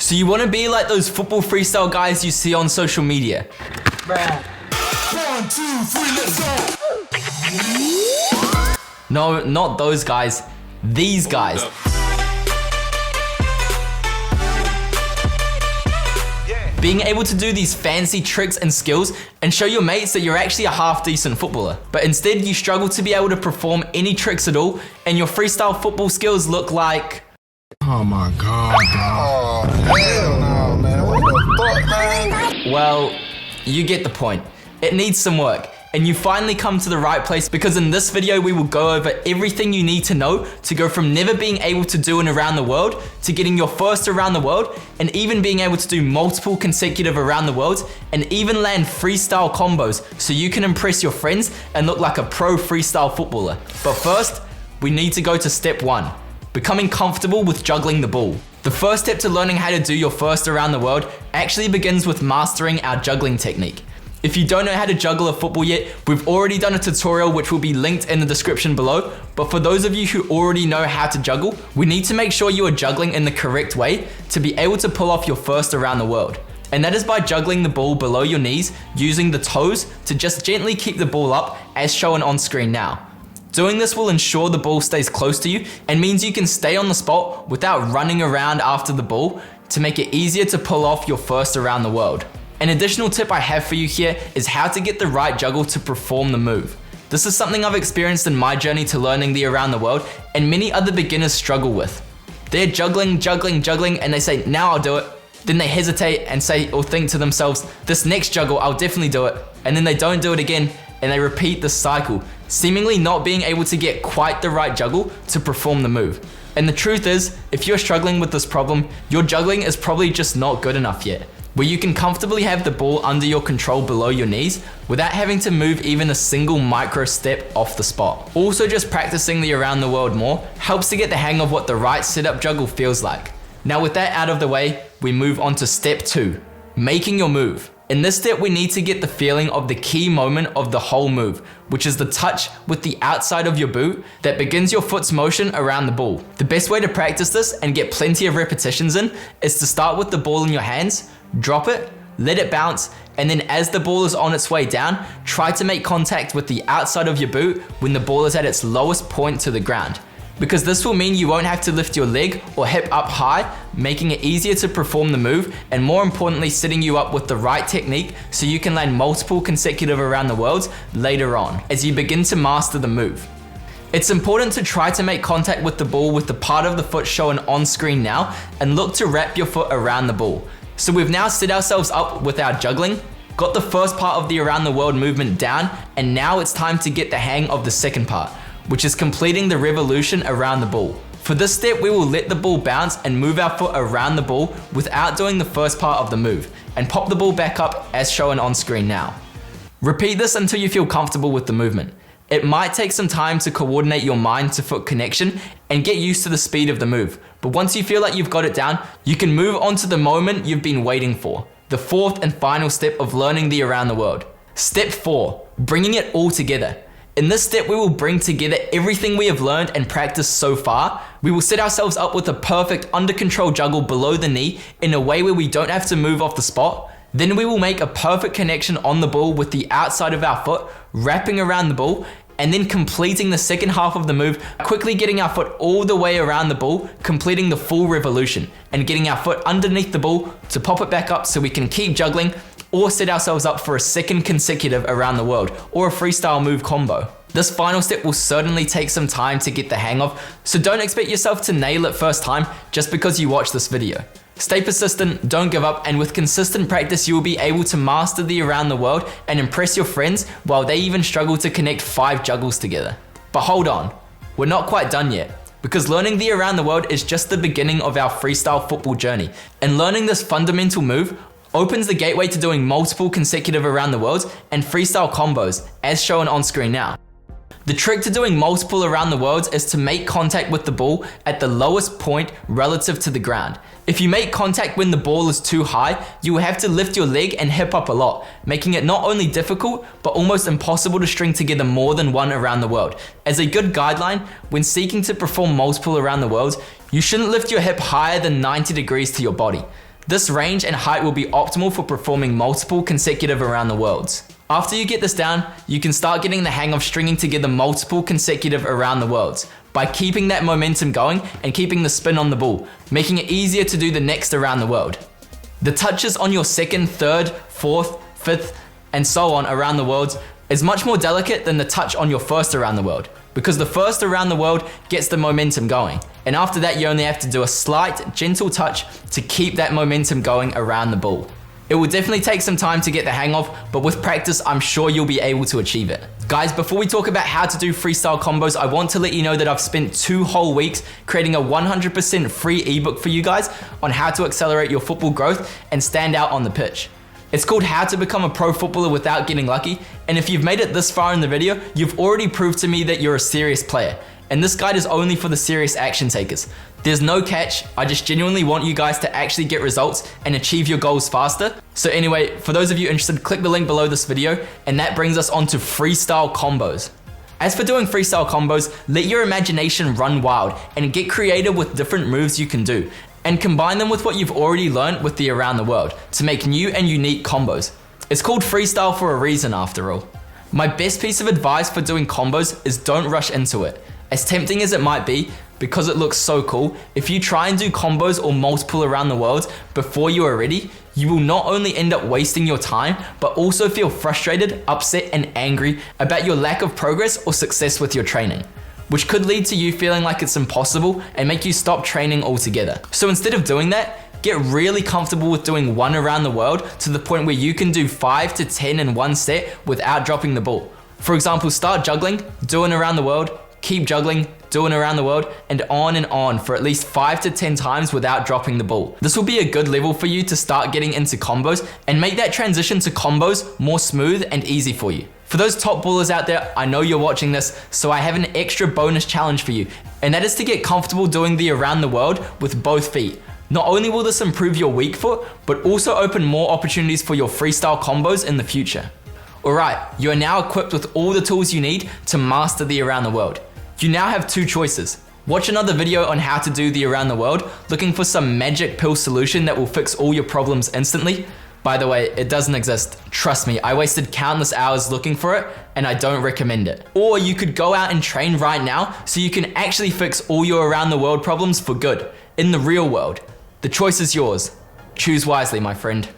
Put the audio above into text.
So you want to be like those football freestyle guys you see on social media. Bruh. 1, 2, 3, let's go! No, not those guys. These guys. Being able to do these fancy tricks and skills and show your mates that you're actually a half decent footballer. But instead you struggle to be able to perform any tricks at all and your freestyle football skills look like... Oh my God, bro. Oh, hell no, man. What the fuck, man? Well, you get the point. It needs some work. And you finally come to the right place because in this video we will go over everything you need to know to go from never being able to do an around the world to getting your first around the world and even being able to do multiple consecutive around the worlds and even land freestyle combos so you can impress your friends and look like a pro freestyle footballer. But first, we need to go to step 1, becoming comfortable with juggling the ball. The first step to learning how to do your first around the world actually begins with mastering our juggling technique. If you don't know how to juggle a football yet, we've already done a tutorial which will be linked in the description below, but for those of you who already know how to juggle, we need to make sure you are juggling in the correct way to be able to pull off your first around the world. And that is by juggling the ball below your knees, using the toes to just gently keep the ball up as shown on screen now. Doing this will ensure the ball stays close to you and means you can stay on the spot without running around after the ball to make it easier to pull off your first around the world. An additional tip I have for you here is how to get the right juggle to perform the move. This is something I've experienced in my journey to learning the around the world and many other beginners struggle with. They're juggling and they say, now I'll do it. Then they hesitate and say or think to themselves, this next juggle, I'll definitely do it. And then they don't do it again and they repeat the cycle, seemingly not being able to get quite the right juggle to perform the move. And the truth is, if you're struggling with this problem, your juggling is probably just not good enough yet, where you can comfortably have the ball under your control below your knees without having to move even a single micro step off the spot. Also, just practicing the around the world more helps to get the hang of what the right setup juggle feels like. Now with that out of the way, we move on to step 2, making your move. In this step, we need to get the feeling of the key moment of the whole move, which is the touch with the outside of your boot that begins your foot's motion around the ball. The best way to practice this and get plenty of repetitions in is to start with the ball in your hands, drop it, let it bounce, and then as the ball is on its way down, try to make contact with the outside of your boot when the ball is at its lowest point to the ground. Because this will mean you won't have to lift your leg or hip up high, making it easier to perform the move and more importantly setting you up with the right technique so you can land multiple consecutive around the worlds later on as you begin to master the move. It's important to try to make contact with the ball with the part of the foot shown on screen now and look to wrap your foot around the ball. So we've now set ourselves up with our juggling, got the first part of the around the world movement down, and now it's time to get the hang of the second part, which is completing the revolution around the ball. For this step, we will let the ball bounce and move our foot around the ball without doing the first part of the move, and pop the ball back up as shown on screen now. Repeat this until you feel comfortable with the movement. It might take some time to coordinate your mind to foot connection and get used to the speed of the move, but once you feel like you've got it down, you can move on to the moment you've been waiting for, the fourth and final step of learning the around the world. Step 4, bringing it all together. In this step, we will bring together everything we have learned and practiced so far. We will set ourselves up with a perfect under control juggle below the knee in a way where we don't have to move off the spot. Then we will make a perfect connection on the ball with the outside of our foot, wrapping around the ball, and then completing the second half of the move, quickly getting our foot all the way around the ball, completing the full revolution, and getting our foot underneath the ball to pop it back up so we can keep juggling or set ourselves up for a second consecutive around the world or a freestyle move combo. This final step will certainly take some time to get the hang of, so don't expect yourself to nail it first time just because you watch this video. Stay persistent, don't give up, and with consistent practice you will be able to master the around the world and impress your friends while they even struggle to connect 5 juggles together. But hold on, we're not quite done yet, because learning the around the world is just the beginning of our freestyle football journey, and learning this fundamental move opens the gateway to doing multiple consecutive around the worlds and freestyle combos, as shown on screen now. The trick to doing multiple around the worlds is to make contact with the ball at the lowest point relative to the ground. If you make contact when the ball is too high, you will have to lift your leg and hip up a lot, making it not only difficult, but almost impossible to string together more than one around the world. As a good guideline, when seeking to perform multiple around the worlds, you shouldn't lift your hip higher than 90 degrees to your body. This range and height will be optimal for performing multiple consecutive around the worlds. After you get this down, you can start getting the hang of stringing together multiple consecutive around the worlds by keeping that momentum going and keeping the spin on the ball, making it easier to do the next around the world. The touches on your second, third, fourth, fifth, and so on around the worlds is much more delicate than the touch on your first around the world, because the first around the world gets the momentum going, and after that you only have to do a slight, gentle touch to keep that momentum going around the ball. It will definitely take some time to get the hang of, but with practice, I'm sure you'll be able to achieve it. Guys, before we talk about how to do freestyle combos, I want to let you know that I've spent 2 whole weeks creating a 100% free ebook for you guys on how to accelerate your football growth and stand out on the pitch. It's called How to Become a Pro Footballer Without Getting Lucky, and if you've made it this far in the video, you've already proved to me that you're a serious player. And this guide is only for the serious action takers. There's no catch, I just genuinely want you guys to actually get results and achieve your goals faster. So anyway, for those of you interested, click the link below this video, and that brings us on to freestyle combos. As for doing freestyle combos, let your imagination run wild and get creative with different moves you can do, and combine them with what you've already learned with the around the world to make new and unique combos. It's called freestyle for a reason after all. My best piece of advice for doing combos is don't rush into it. As tempting as it might be, because it looks so cool, if you try and do combos or multiple around the world before you are ready, you will not only end up wasting your time, but also feel frustrated, upset, and angry about your lack of progress or success with your training, which could lead to you feeling like it's impossible and make you stop training altogether. So instead of doing that, get really comfortable with doing one around the world to the point where you can do 5 to 10 in one set without dropping the ball. For example, start juggling, do an around the world, keep juggling, do an around the world, and on for at least 5 to 10 times without dropping the ball. This will be a good level for you to start getting into combos and make that transition to combos more smooth and easy for you. For those top ballers out there, I know you're watching this, so I have an extra bonus challenge for you, and that is to get comfortable doing the around the world with both feet. Not only will this improve your weak foot, but also open more opportunities for your freestyle combos in the future. Alright, you are now equipped with all the tools you need to master the around the world. You now have 2 choices. Watch another video on how to do the around the world, looking for some magic pill solution that will fix all your problems instantly. By the way, it doesn't exist. Trust me, I wasted countless hours looking for it, and I don't recommend it. Or you could go out and train right now so you can actually fix all your around the world problems for good, in the real world. The choice is yours. Choose wisely, my friend.